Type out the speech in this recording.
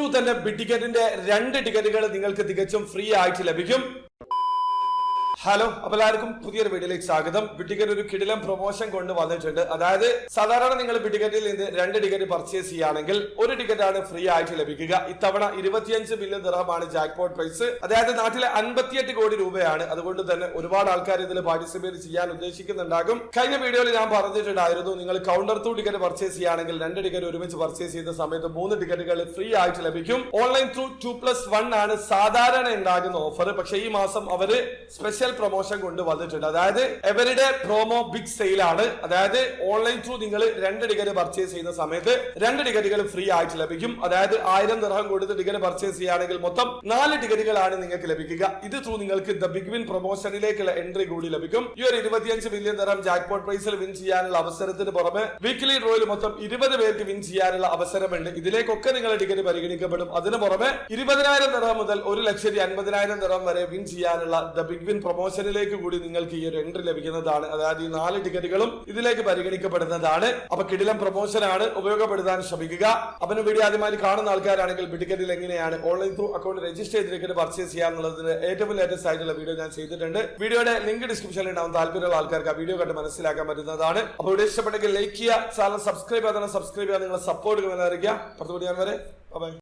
Through തന്നെ big ടിക്കറ്റിന്റെ 2 ടിക്കറ്റുകൾ നിങ്ങൾക്ക് തികച്ചും ഫ്രീ ആയിട്ട് ലഭിക്കും. ഹലോ, അപ്പോൾ എല്ലാവർക്കും പുതിയൊരു വീഡിയോയിലേക്ക് സ്വാഗതം. ബിഗ് ടിക്കറ്റ് ഒരു കിടിലം പ്രൊമോഷൻ കൊണ്ട് വന്നിട്ടുണ്ട്. അതായത് സാധാരണ നിങ്ങൾ ബിഗ് ടിക്കറ്റിൽ നിന്ന് 2 ടിക്കറ്റ് പർച്ചേസ് ചെയ്യുകയാണെങ്കിൽ 1 ടിക്കറ്റ് ആണ് ഫ്രീ ആയിട്ട് ലഭിക്കുക. ഇത്തവണ 25 ബില്യൺ ദിർഹമാണ് ജാക്ക്പോട്ട് പ്രൈസ്. അതായത് നാട്ടിലെ 58 കോടി രൂപയാണ്. അതുകൊണ്ട് തന്നെ ഒരുപാട് ആൾക്കാർ ഇതിൽ പാർട്ടിസിപ്പേറ്റ് ചെയ്യാൻ ഉദ്ദേശിക്കുന്നുണ്ടാകും. കഴിഞ്ഞ വീഡിയോയിൽ ഞാൻ പറഞ്ഞിട്ടുണ്ടായിരുന്നു, നിങ്ങൾ കൗണ്ടർ ത്രൂ ടിക്കറ്റ് പർച്ചേസ് ചെയ്യുകയാണെങ്കിൽ 2 ടിക്കറ്റ് ഒരുമിച്ച് പർച്ചേസ് ചെയ്ത സമയത്ത് 3 ടിക്കറ്റുകൾ ഫ്രീ ആയിട്ട് ലഭിക്കും. ഓൺലൈൻ ത്രൂ 2+1 ആണ് സാധാരണ ഉണ്ടാകുന്ന ഓഫർ. പക്ഷേ ഈ മാസം അവര് സ്പെഷ്യൽ പ്രൊമോഷൻ കൊണ്ട് വന്നിട്ടുണ്ട്. അതായത് എവരിഡേ പ്രോമോ ബിഗ് സെയിൽ ആണ്. അതായത് ഓൺലൈൻ ത്രൂ നിങ്ങൾ 2 ടിക്കറ്റ് പർച്ചേസ് ചെയ്യുന്ന സമയത്ത് 2 ടിക്കറ്റുകൾ ഫ്രീ ആയിട്ട് ലഭിക്കും. അതായത് 1000 ദിർഹം കൊടുത്ത് ടിക്കറ്റ് പർച്ചേസ് ചെയ്യുകയാണെങ്കിൽ മൊത്തം 4 ടിക്കറ്റുകളാണ് നിങ്ങൾക്ക് ലഭിക്കുക. ഇത് ത്രൂ നിങ്ങൾക്ക് ദ ബിഗ് വിൻ പ്രൊമോഷനിലേക്കുള്ള എൻട്രി കൂടി ലഭിക്കും. ഈ ഒരു 25 ബില്യൺ ദിർഹം ജാക്ക്പോട്ട് പ്രൈസിൽ വിൻ ചെയ്യാനുള്ള അവസരത്തിന് പുറമെ വീക്ക്ലി ഡ്രോയിൽ മൊത്തം 20 പേർക്ക് വിൻ ചെയ്യാനുള്ള അവസരമുണ്ട്. ഇതിലേക്കൊക്കെ നിങ്ങളുടെ ടിക്കറ്റ് പരിഗണിക്കപ്പെടും. അതിന് പുറമെ 20,000 ദിർഹം മുതൽ 1,50,000 ദിർഹം വരെ വിൻ ചെയ്യാനുള്ള ദ ബിഗ് വിൻ പ്രൊമോഷനിലേക്ക് കൂടി നിങ്ങൾക്ക് ഈ ഒരു എൻട്രി ലഭിക്കുന്നതാണ്. അതായത് ഈ 4 ടിക്കറ്റുകളും ഇതിലേക്ക് പരിഗണിക്കപ്പെടുന്നതാണ്. അപ്പൊ കിടിലം പ്രൊമോഷൻ ആണ്, ഉപയോഗപ്പെടുത്താൻ ശ്രമിക്കുക. അപ്പൊ വീഡിയോ ആദ്യമായി കാണുന്ന ആൾക്കാരാണെങ്കിൽ ബിഗ് ടിക്കറ്റിൽ എങ്ങനെയാണ് ഓൺലൈൻ ത്രൂ അക്കൗണ്ട് രജിസ്റ്റർ ചെയ്ത് ടിക്കറ്റ് പർച്ചേസ് ചെയ്യാന്നുള്ളതിന് ഏറ്റവും ലേറ്റസ്റ്റ് ആയിട്ടുള്ള വീഡിയോ ഞാൻ ചെയ്തിട്ടുണ്ട്. വീഡിയോയുടെ ലിങ്ക് ഡിസ്ക്രിപ്ഷനിൽ ഉണ്ടാവും. താല്പര്യമുള്ള ആൾക്കാർക്ക് ആ വീഡിയോ കണ്ട് മനസ്സിലാക്കാൻ പറ്റുന്നതാണ്. അപ്പോൾ വീഡിയോ ഇഷ്ടപ്പെട്ടെങ്കിൽ ലൈക്ക് ചെയ്യുക, ചാനൽ സബ്സ്ക്രൈബ് ചെയ്യാൻ സബ്സ്ക്രൈബ് ചെയ്യാൻ നിങ്ങളെ സപ്പോർട്ട് അറിയിക്കുക. അടുത്ത വീഡിയോ വരെ ബൈ.